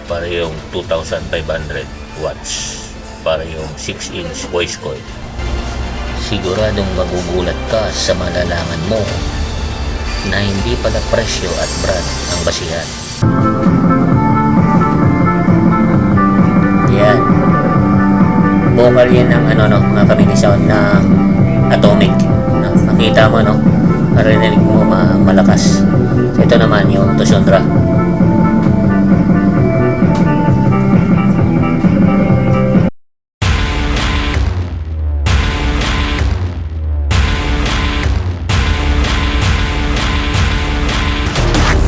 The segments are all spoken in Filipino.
para yung 2,500 watts para yung 6-inch voice coil. Siguradong magugulat ka sa malalaman mo na hindi pala presyo at brand ang basihan. Yan. Vocal yan ng mga kamini sound ng Atomic. No? Makita mo, no? Marinig mo malakas. So, ito naman yung Tusundra.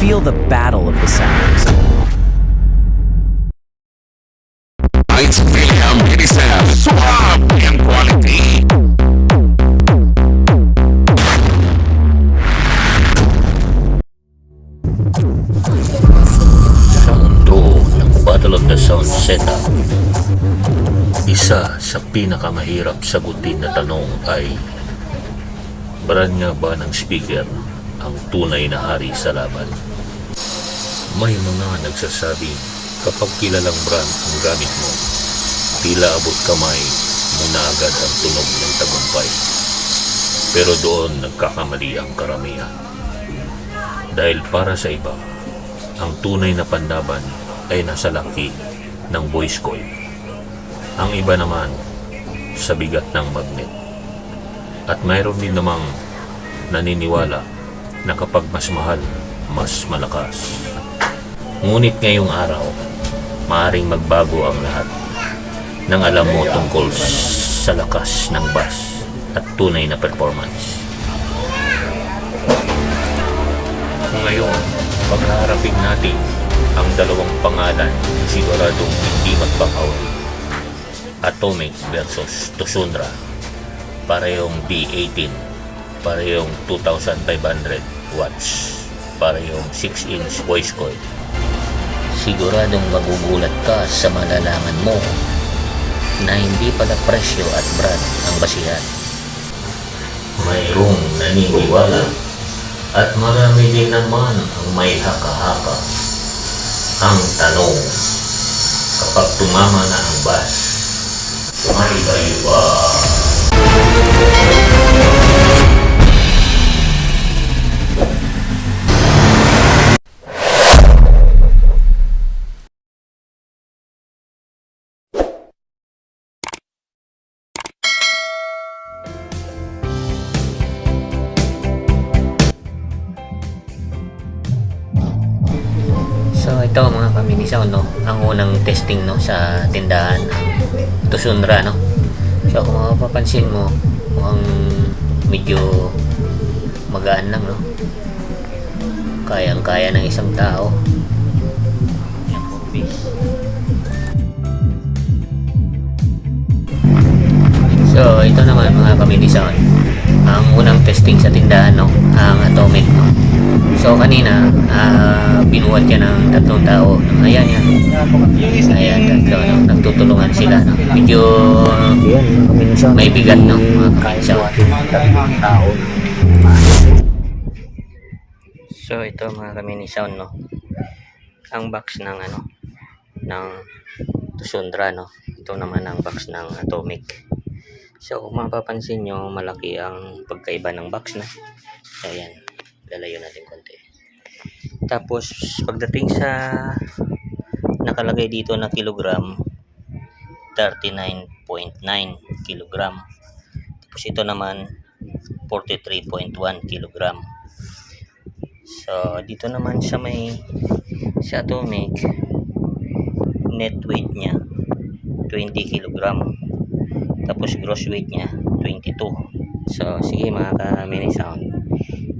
Feel the battle of the sounds. It's VM Sound, suave and quality. Sa mundo ng Battle of the Sound setup, isa sa pinakamahirap sagutin na tanong ay, brand nga ba ng speaker ang tunay na hari sa laban? May mga nagsasabing kapag kilalang brand ang gamit mo, tila abot kamay mo na agad ang tunog ng tagumpay. Pero doon nagkakamali ang karamihan. Dahil para sa iba, ang tunay na panlaban ay nasa laki ng voice coil. Ang iba naman sa bigat ng magnet. At mayroon din namang naniniwala na kapag mas mahal, mas malakas. Ngunit ngayong araw, maaaring magbago ang lahat ng alam mo tungkol sa lakas ng bass at tunay na performance. Ngayon, paghaharapin natin ang dalawang pangalan na siguradong hindi magpapawala. Atomic versus Tusundra. Parehong D18, parehong 2,500 watts, parehong 6-inch voice coil. Siguradong magugulat ka sa malalaman mo na hindi pala presyo at brand ang basihan. Mayroong naniniwala at marami din naman ang may haka-haka. Ang tanong, kapag tumama na ang bass, may iba. So ito mga kamini sound, no, ang unang testing, no, sa tindahan ng Tusundra, no. So kung mapapansin mo, mukhang medyo magaan lang, no. Kayang-kaya ng isang tao. Yan po, bass. So ito naman mga kamini sound, ang unang testing sa tindahan, no, ang Atomic, no. So kanina, binuhat yan ng 3 tao. Ayan yan. Ayan, 3, no? Nagtutulungan sila, no? Medyo may bigat, no? Mga kainsaw. So ito mga kamini sound, no? Ang box ng ng Tusundra, no? Ito naman ang box ng Atomic. So kung mapapansin nyo, malaki ang pagkaiba ng box, no? So ayan, lalayo natin konti. Tapos pagdating sa nakalagay dito na kilogram, 39.9 kilogram. Tapos ito naman 43.1 kilogram. So dito naman sa Atomic, net weight niya 20 kilogram. Tapos gross weight niya 22. So sige mga ka-mini sound,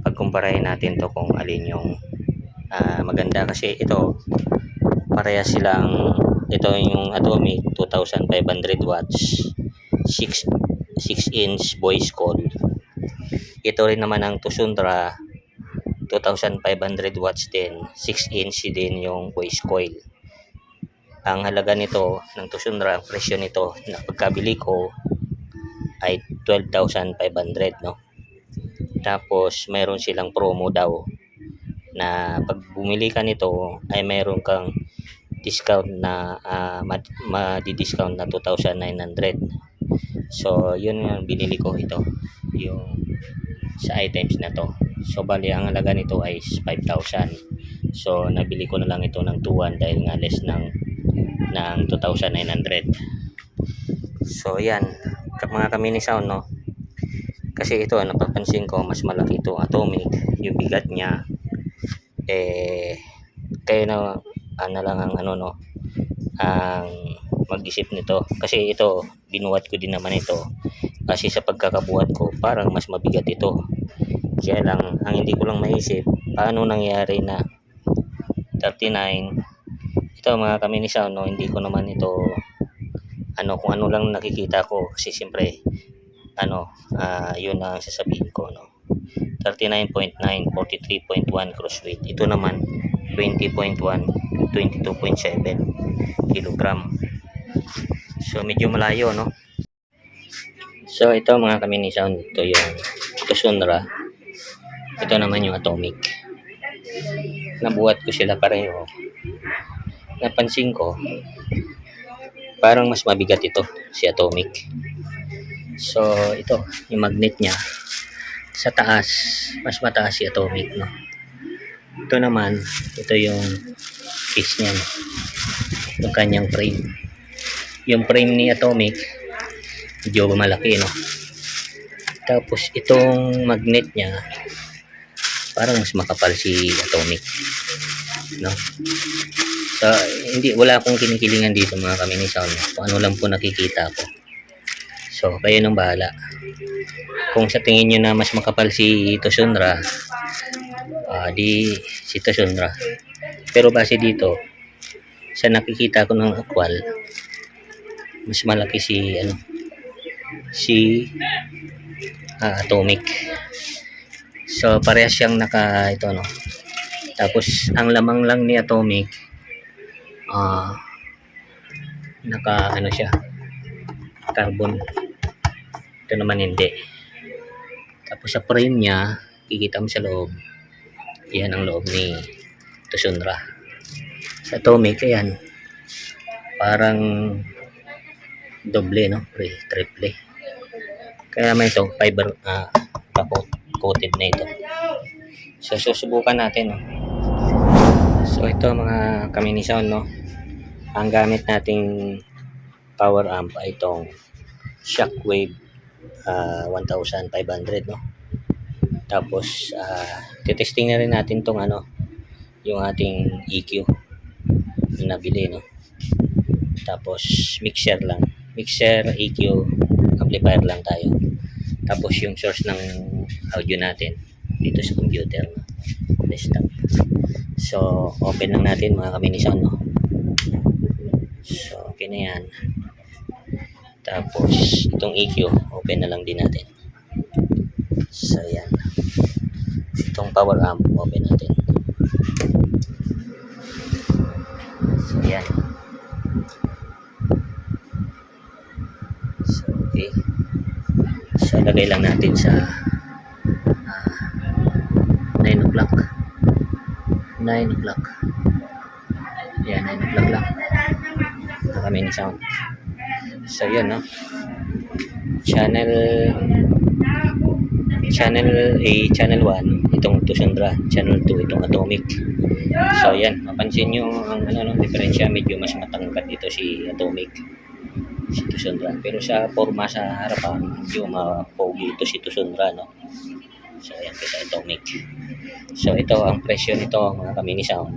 pagkumparahin natin to kung alin yung maganda, kasi ito parehas silang, ito yung Atomic 2,500 watts 6-inch voice coil. Ito rin naman ang Tusundra 2,500 watts din, 6-inch din yung voice coil. Ang halaga nito ng Tusundra, ang presyo nito na pagkabili ko ay 12,500, no. Tapos mayroon silang promo daw na pag bumili ka nito ay mayroon kang discount na madi-discount na 2,900. So yun yung binili ko, ito yung sa items na to. So bali ang halaga nito ay 5,000. So nabili ko na lang ito ng 2,1 dahil nga less ng 2,900. So yan mga kamini sound, no, kasi ito napapansin ko mas malaki ito Atomic, yung bigat niya kayo na lang ang ang mag-isip nito, kasi ito binuhat ko din naman ito, kasi sa pagkakabuhat ko parang mas mabigat ito. Kaya lang ang hindi ko lang maisip, paano nangyari na 39 ito mga kamini sound, no, hindi ko naman ito kung ano lang nakikita ko, kasi siyempre yun ang sasabihin ko, no. 39.9, 43.1 cross weight. Ito naman 20.1, 22.7 kilogram. So medyo malayo, no. So ito mga kamini sound, ito yung Tucsunra. Ito naman yung Atomic. Nabuhat ko sila pareho. Napansin ko parang mas mabigat ito si Atomic. So ito yung magnet niya sa taas, mas mataas si Atomic, no. Ito naman, ito yung piece niya, no? Yung kanyang frame. Yung frame ni Atomic medyo malaki, no. Tapos itong magnet niya parang mas makapal si Atomic, no. So wala akong kinikilingan dito mga kamini sound, kung ano lang po nakikita ko. So kayo nang bahala kung sa tingin nyo na mas makapal si Tucsunra, di si Tucsunra. Pero base dito sa nakikita ko ng akwal, mas malaki si Atomic. So parehas siyang ito, no. Tapos ang lamang lang ni Atomic siya, carbon. Ito naman hindi. Tapos sa frame niya, kikita mo sa loob, yan ang loob ni Tucsunra. Sa Atomic, ayan, parang doble, no, triple. Kaya may ito fiber coated na ito. So susubukan natin, no. So ito mga kamini sound, no, ang gamit nating power amp ay itong Shockwave 1,500, no. Tapos testing na rin natin tong yung ating EQ na nabili, no. Tapos mixer EQ amplifier lang tayo. Tapos yung source ng audio natin dito sa computer, no, desktop. So open lang natin mga kamini sound, no. So okay na yan. Tapos itong EQ open na lang din natin. So yan, itong power amp open natin. So yan. So okay, so lagay lang natin sa 9 o'clock. Yan, 9 o'clock lang na kami ni sound. So yun, no, channel channel 1 itong Tucsunra, channel 2 itong Atomic. So yan, mapansin nyo ang diferensya, medyo mas matangkad dito si Atomic, si Tucsunra, pero sa forma sa harapan medyo mapogi ito si Tucsunra, no. So yan, kaysa Atomic. So ito ang presyo nito mga kamini sound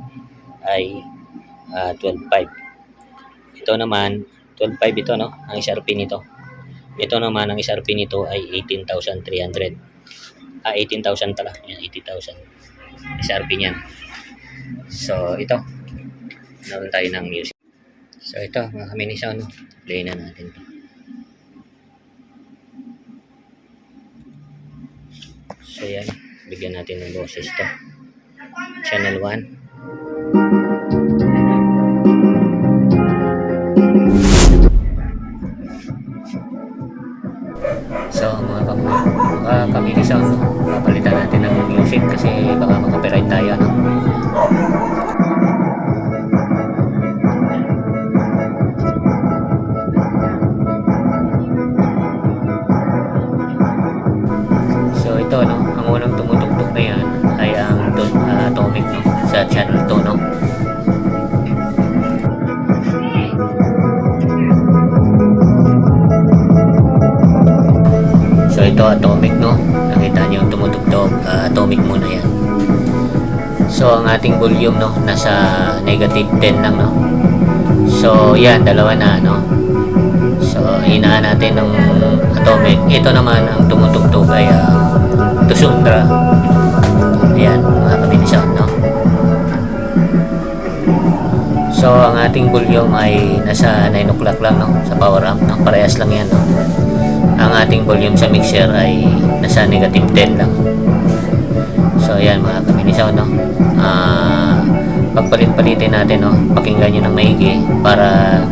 ay 12.5. Ito naman 12.5 ito, no, ang SRP nito. Ito naman ang SRP nito ay 18,300. 18,000 pala. Yan, 80,000 SRP niyan. So ito, naroon tayo ng music. So ito mga kamini sound, no, play na natin to. So yan, bigyan natin ng boses to. Channel 1. So mga kamini sound, papalitan natin ng music kasi baka mag-copyright tayo, no. Atomic, no? Sa channel 2, no? So ito Atomic, no? Nakita niyo yung tumutugtog. Atomic muna yan. So ang ating volume, no? Nasa negative 10 lang, no? So yan, dalawa na, no? So hinaan natin ng Atomic. Ito naman ang tumutugtog ay Tusundra. Ayan, mga kabinisan, no? So ang ating volume ay nasa 9 o'clock lang, no? Sa power amp, no? Parehas lang yan, no? Ang ating volume sa mixer ay nasa negative 10 lang. So ayan, mga kabinisan, no? Pagpalit-palitin natin, no? Pakinggan nyo ng maigi para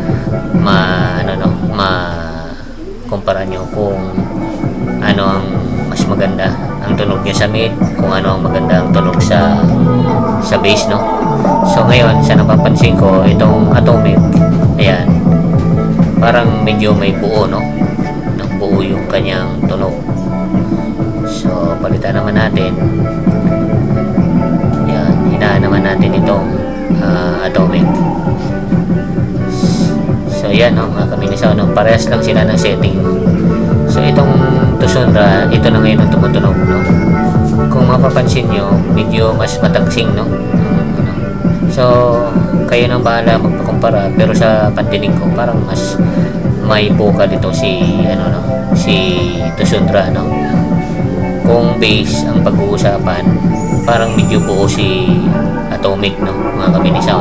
kumpara nyo kung ano ang mas maganda ang tunog niya sa mid, kung ano ang maganda ang tunog sa bass, no? So ngayon, sa napapansin ko, itong Atomic, ayan, parang medyo may buo, no? Buo yung kanyang tunog. So palitan naman natin. Yan, hinaan naman natin itong Atomic. So yan, no, mga kabinisaw, no, parehas lang sila ng setting. So itong Tusundra, ito na ngayon ang tumutunog, no? Kung mapapansin nyo, medyo mas matagsing, no? So kayo nang bahala magpakumpara, pero sa pandinig ko parang mas may vocal dito si Tusundra, no? Kung bass ang pag-uusapan, parang medyo buo si Atomic, no, mga kabinisaw.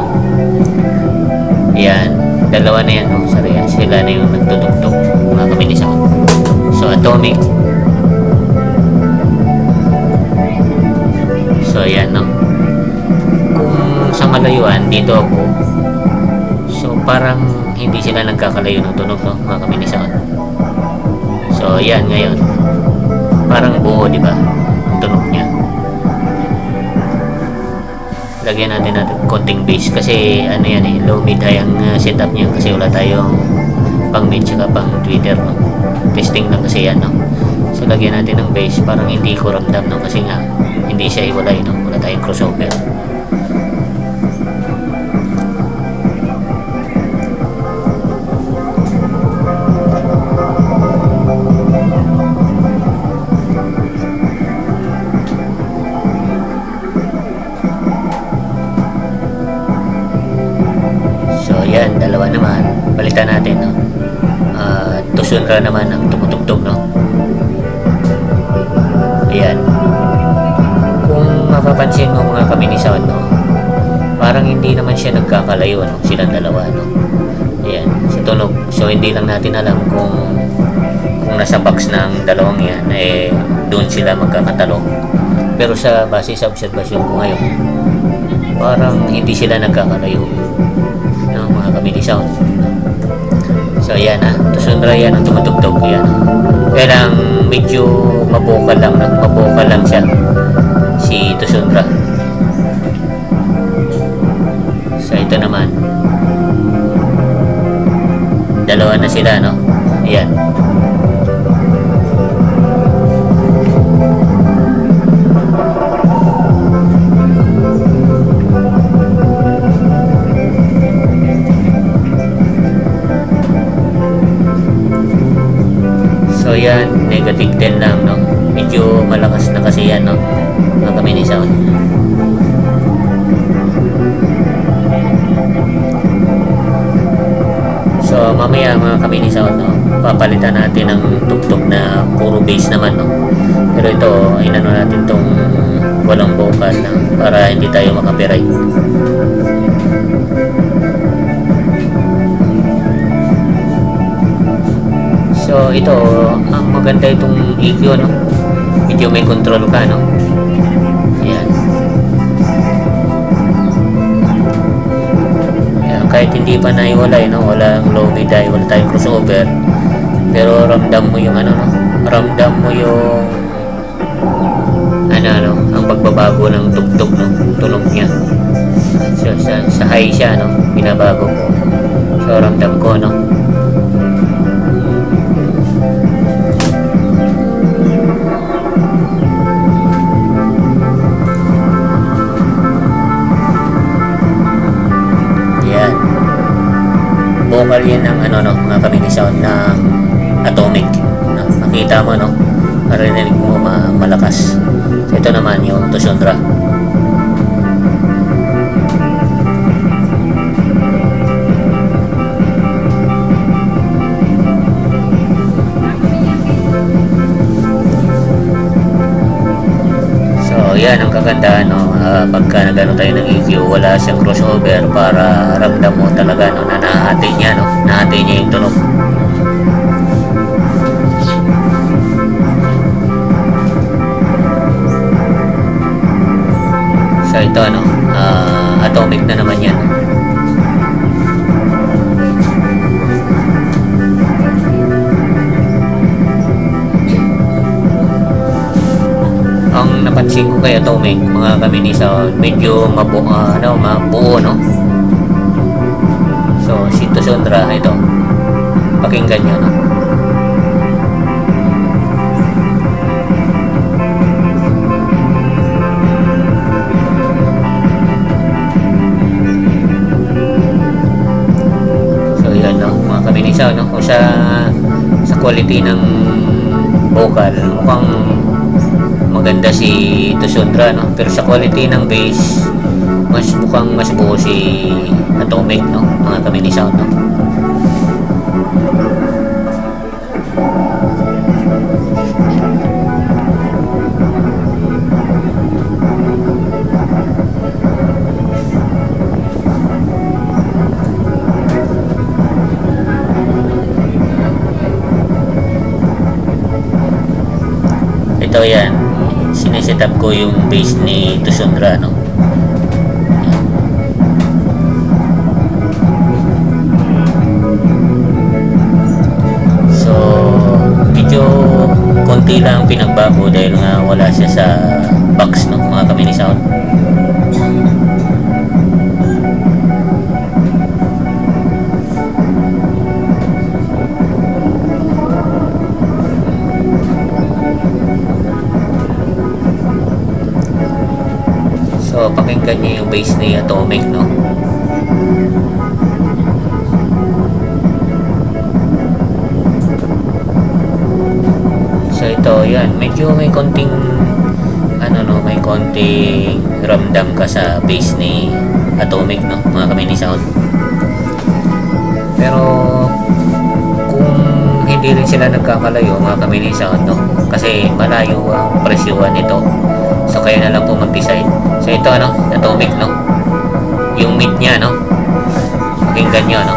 Yan, dalawa na yan, no? Sila na yung nagtutugtog, mga kabinisaw. So Atomic. So yan, no? Kung sa malayuan, dito ako, so parang hindi sila nagkakalayo ng tunog, no, mga kabinisaw. So yan, ngayon parang buo, di ba, ang tunog niya. Lagyan natin konting bass kasi ano yan, low mid high ang setup niya kasi wala tayong pang mid tsaka pang tweeter, no? Testing lang kasi yan, no? So lagyan natin ng bass, parang hindi ko ramdam, no? Kasi nga hindi siya iwalay, no? Wala tayong crossover. Yan, dalawa naman. Balitan natin, no? Tusundra naman ang tumutugtog, no? Ayan. Kung mapapansin mo, mga kabinisaw, no? Parang hindi naman siya nagkakalayo, no? Silang dalawa, no? Ayan, sa tunog. So hindi lang natin alam kung nasa box ng dalawang yan, doon sila magkakatalo. Pero sa base sa obserbasyon ko ngayon, parang hindi sila nagkakalayo, mga kabinisaw. So ayan, Tusundra yan ang tumutugtog, yan. Kaya lang medyo mabukal lang siya si Tusundra. So ito naman, dalawa na sila, no? Ayan. So yan, negative 10 lang, no? Medyo malakas na kasi yan, no? Mga kabinisaw. So mamaya, mga kabinisaw, no? Papalitan natin ng tugtog na puro bass naman, no? Pero ito, inano natin tong walang vocal na para hindi tayo makapiright. So ito, ang maganda itong EQ, no? Medyo may control ka, no? Ayan. Ayan, kahit hindi pa naiwalay, no? Walang low mid high, wala tayong crossover, pero ramdam mo yung ano, no? Ramdam mo yung ang pagbabago ng tugtog, no? Tunog niya. So, sa high siya, no? Binabago ko. So ramdam ko, no? vocal yan ng ano no, mga kamini sound ng Atomic. No? Makita mo no, marinig mo malakas. So, ito naman yung Tushundra. So yan ang kagandahan no, pagka nagano tayo ng EQ, wala siyang crossover para ramdam mo talaga no, na nahati niya no, nahati niya yung tunog. So ito ano, Atomic na naman yan. Ang napansin ko kay Atomic, mga kamini sound, medyo mabuo no. So si Tushundra ito, pakinggan nyo no. So yan no, mga kamini sound no, o sa quality ng vocal mukhang maganda si Tushundra no, pero sa quality ng bass mukhang mas buo si Atomic no, mga kamini sound no. Ito yan, siniset up ko yung bass ni Tushundra no. So medyo konti lang pinagbago dahil nga wala siya sa box no, mga kamini sound. So pakinggan niyo yung bass ni Atomic no. So ito yan, medyo may konting ano no, may konting ramdam ka sa bass ni Atomic no, mga kamini sound. Pero kung hindi rin sila nagkakalayo mga kamini sound no, kasi malayo ang presyuhan nito. So kaya na lang po mag-decide. So ito ano, Atomic no, yung mid niya no, pakinggan nyo no.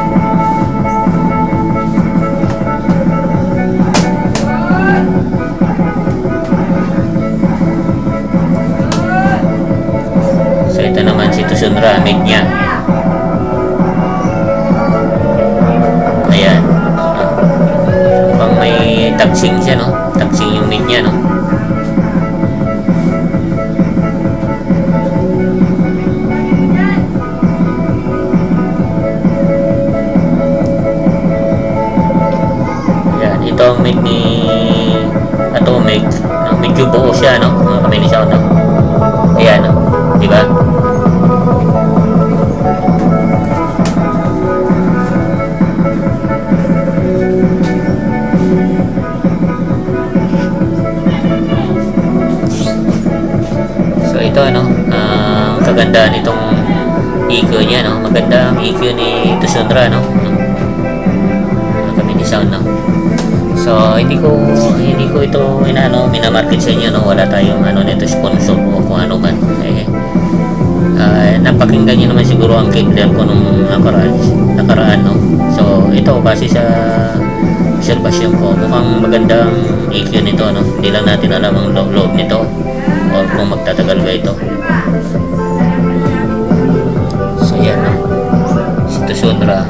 So ito naman si Tushundra, mid niya. Ayan no? Mukhang may tagsing siya no, tagsing yung mid niya no. Ito ang mid ni Atomic no? Medyo buo siya no, mga kamini sound no. Ayan no, diba? So ito ano, kagandahan itong EQ niya no, maganda ang EQ ni Tushundra no, mga kamini sound no. So hindi ko ito minamarket sa inyo no, wala tayong ano nito sponsor o kung ano man. Napakinggan niyo naman siguro ang Kindle ko nung nakaraan no. So ito base sa obserbasyon ko, mukhang magandang EQ nito no. Hindi lang natin alam ang loob nito or kung magtatagal ba ito. So yan no, si Tushundra.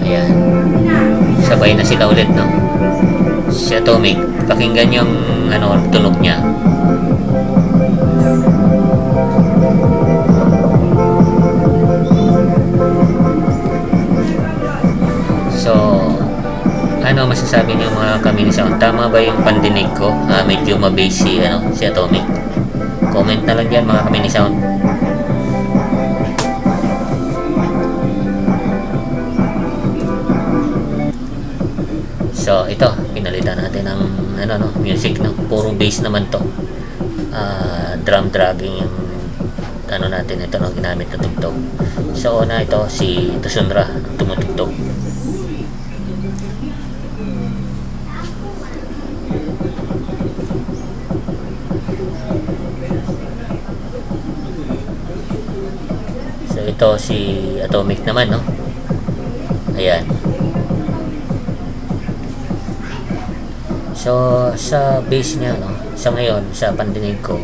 Ayan, sabay na sila ulit no. Si Atomic, pakinggan yung ano, tunog niya. So ano masasabi niyo mga kamini sound, tama ba yung pandinig ko? Medyo ma-bass si Atomic. Comment na lang dyan mga kamini sound. natin ang ano no, music no. Puro bass naman to. Drum dragging yung ano natin ito no, ginamit na tugtog. So una ito si Tusunra ang tumutugtog. So ito si Atomic naman no. Ayan. So sa bass niya no, sa ngayon sa pandinig ko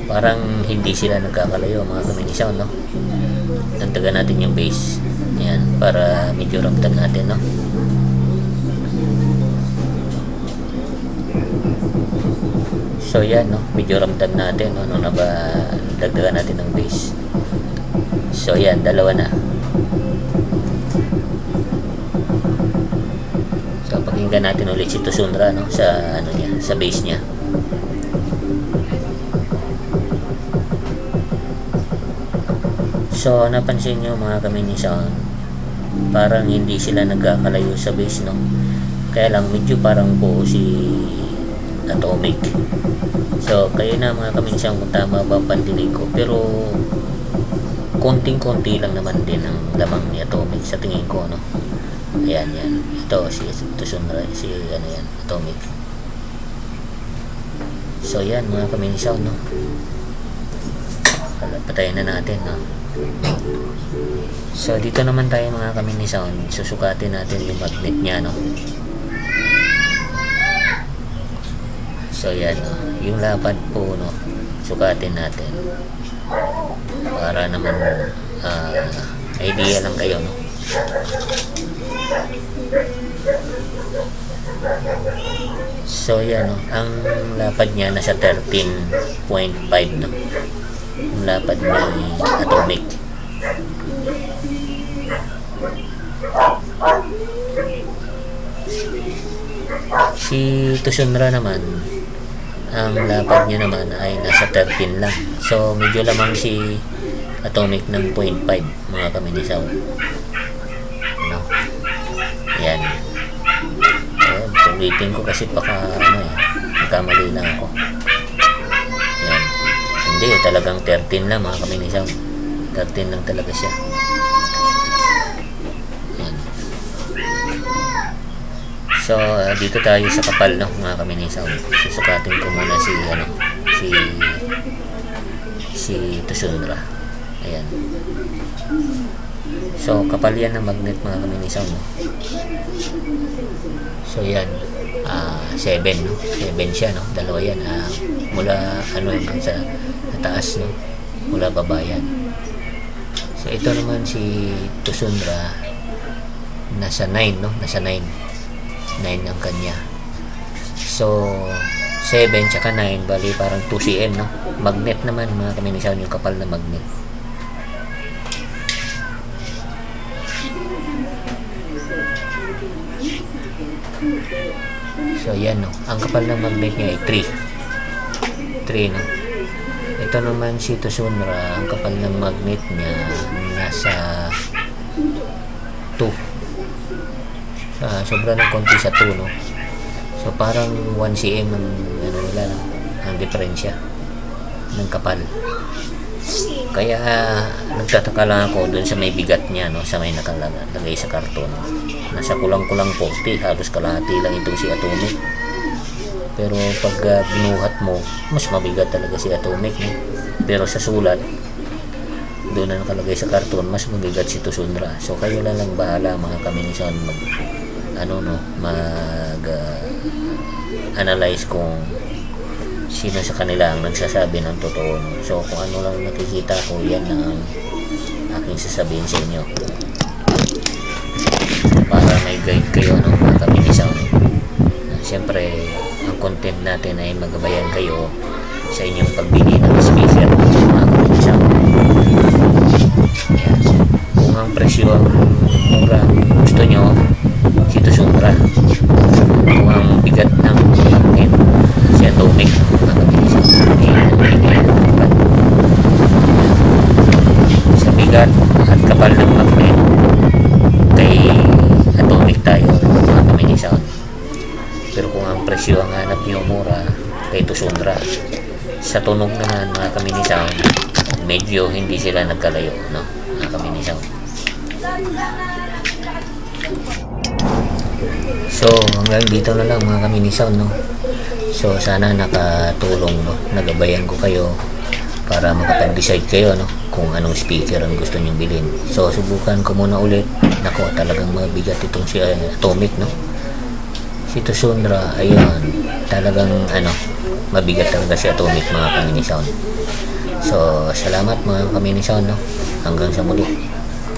parang hindi sila nagkakalayo mga kamini sound no. Dagdagan natin yung bass. Ayan, para medyo ramdam natin no. So yan no, medyo ramdam natin no, ano na ba dagdagan natin ng bass. So yan, dalawa na. So pakinggan natin ulit si Tusunra no, sa ano niya, sa bass niya. So napansin nyo mga kamini sound, parang hindi sila nagkakalayo sa bass no. Kaya lang medyo parang buo si Atomic. So kayo na mga kamini sound kung tama ba pandinig ko, pero konting-konti lang naman din ang lamang ni Atomic sa tingin ko no. Ayan yan. Ito si Tusunra, si ano yan, Atomic. So yan mga kamini sound no. Patayin na natin no. So dito naman tayo mga kamini sound, susukatin natin yung magnet niya no. So yan no, yung lapad po no, sukatin natin para naman idea lang kayo no. So yan no, ang lapad niya nasa 13.5 no, yung lapad ni Atomic. Si Tusunra naman, ang lapad niya naman ay nasa 13 lang. So medyo lamang si Atomic ng 0.5 mga kamini sound no. Yan. Ulitin ko kasi baka ano nagkamali lang ako. Yan. Hindi, talagang 13 lang mga kamini sound. 13 lang talaga siya. Yan. So dito tayo sa kapal no mga kamini sound. Susukatin ko muna si ano, si Tusunra. Ayan. So kapal yan ng magnet mga kamini sound no? So yan 7 no, 7 siya no, dalawa yan mula ano hanggang sa taas no, mula baba yan. So ito naman si Tusunra nasa 9 no, nasa 9 ang kanya. So 7 tsaka 9 bali parang 2 cm no. Magnet naman mga kamini sound, yung kapal na magnet. So yan no, ang kapal ng magnet niya ay 3 no. Ito naman si Tusunra, ang kapal ng magnet niya nasa 2. Sobra ng konti sa 2 no. So parang 1 cm ang ano nila no, ang diferensya ng kapal. Kaya nagtataka lang ako dun sa may bigat niya no, sa may nakalagay sa karton. Nasa kulang-kulang 40, halos kalahati lang itong si Atomic. Pero pag binuhat mo, mas mabigat talaga si Atomic no? Pero sa sulat doon na nakalagay sa karton, mas mabigat si Tusunra. So kayo lang bahala mga kamini sound mag analyze kung sino sa kanila ang nagsasabi ng totoo no? So kung ano lang nakikita ko, yan ang aking sasabihin sa inyo para may guide kayo no, mga kamini sound. Siyempre ang content natin ay magabayan kayo sa inyong pagbili ng speaker mga kamini sound. Yan. Kung ang presyo ang mura gusto nyo, si Tusunra. Kung ang bigat ng magnet, si Atomic mga kamini sound. Sa bigat at kapal ng magnet kay Atomic tayo mga kamini sound. Pero kung ang Miyomura, kay Tusundra. Sa tunog naman mga kamini sound, medyo hindi sila nagkalayo, no? Mga kamini sound. So hanggang dito na lang mga kamini sound, no? So sana nakatulong, no? Nagabayan ko kayo para makapag-decide kayo, no, kung anong speaker ang gusto nyong bilhin. So subukan ko muna ulit. Nako, talagang mabigat itong si Atomic, no? Si Tusundra, ayun, talagang mabigat talaga si Atomic mga kamini sound. So salamat mga kamini sound, no? Hanggang sa muli.